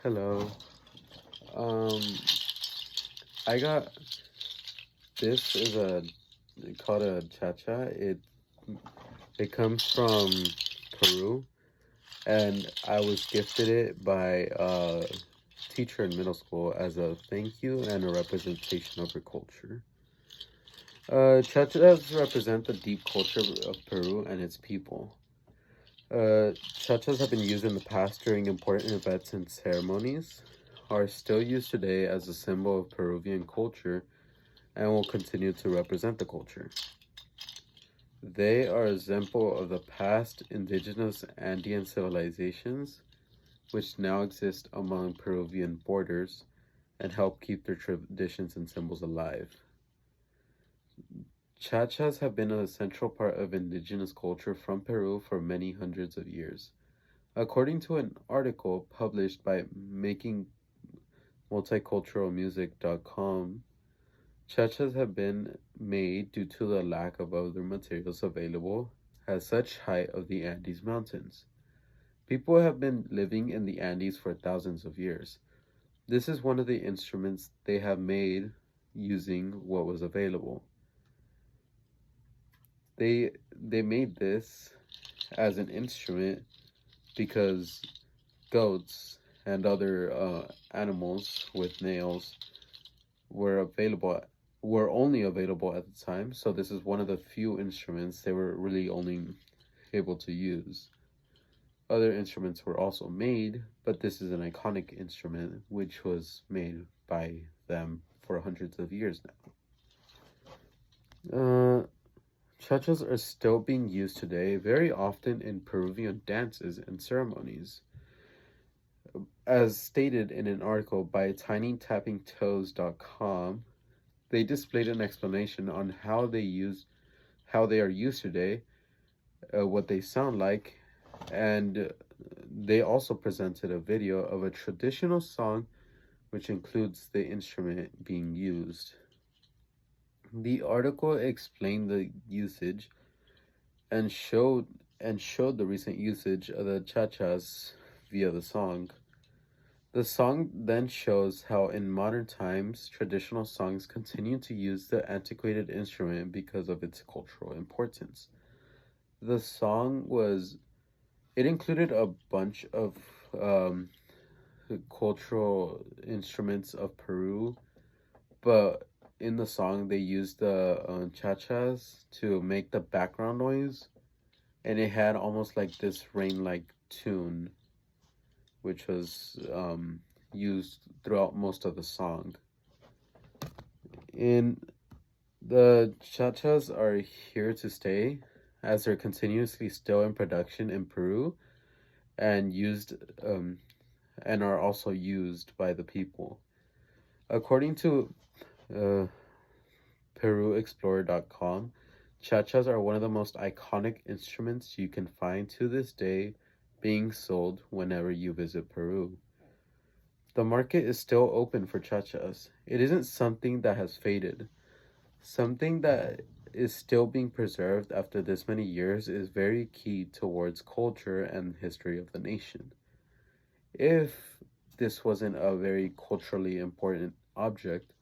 Hello. Um, I got this is a called a cha-cha. It comes from Peru, and I was gifted it by a teacher in middle school as a thank you and a representation of her culture. Cha-chas represent the deep culture of Peru and its people. Cha-chas have been used in the past during important events and ceremonies, are still used today as a symbol of Peruvian culture, and will continue to represent the culture. They are an example of the past indigenous Andean civilizations, which now exist among Peruvian borders and help keep their traditions and symbols alive. Chachas have been a central part of indigenous culture from Peru for many hundreds of years. According to an article published by MakingMulticulturalMusic.com, chachas have been made due to the lack of other materials available at such height of the Andes Mountains. People have been living in the Andes for thousands of years. This is one of the instruments they have made using what was available. They made this as an instrument because goats and other animals with nails were only available at the time, so this is one of the few instruments they were really only able to use. Other instruments were also made, but this is an iconic instrument which was made by them for hundreds of years now. Chachas are still being used today very often in Peruvian dances and ceremonies. As stated in an article by tinytappingtoes.com, they displayed an explanation on how they are used today, what they sound like, and they also presented a video of a traditional song which includes the instrument being used. The article explained the usage and showed the recent usage of the chachas via the song. The song then shows how in modern times traditional songs continue to use the antiquated instrument because of its cultural importance. The song included a bunch of cultural instruments of Peru, but in the song they used the chachas to make the background noise, and it had almost like this rain-like tune, which was used throughout most of the song. The chachas are here to stay, as they're continuously still in production in Peru and used and are also used by the people. According to PeruExplorer.com, chachas are one of the most iconic instruments you can find to this day, being sold whenever you visit Peru. The market is still open for chachas. It isn't something that has faded. Something that is still being preserved after this many years is very key towards culture and history of the nation. If this wasn't a very culturally important object,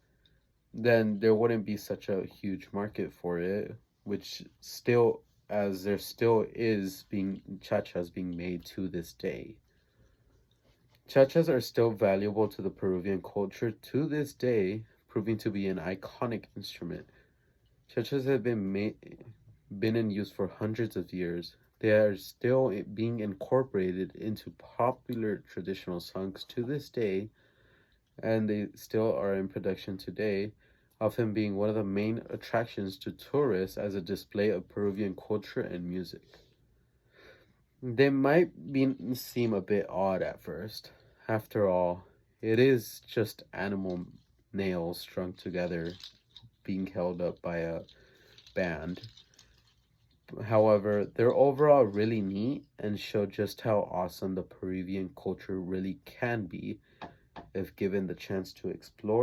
then there wouldn't be such a huge market for it, as there still is chachas being made to this day. Chachas are still valuable to the Peruvian culture to this day, proving to be an iconic instrument. Chachas have been in use for hundreds of years. They are still being incorporated into popular traditional songs to this day, and they still are in production today, often being one of the main attractions to tourists as a display of Peruvian culture and music. They might seem a bit odd at first. After all, it is just animal nails strung together, being held up by a band. However, they're overall really neat and show just how awesome the Peruvian culture really can be if given the chance to explore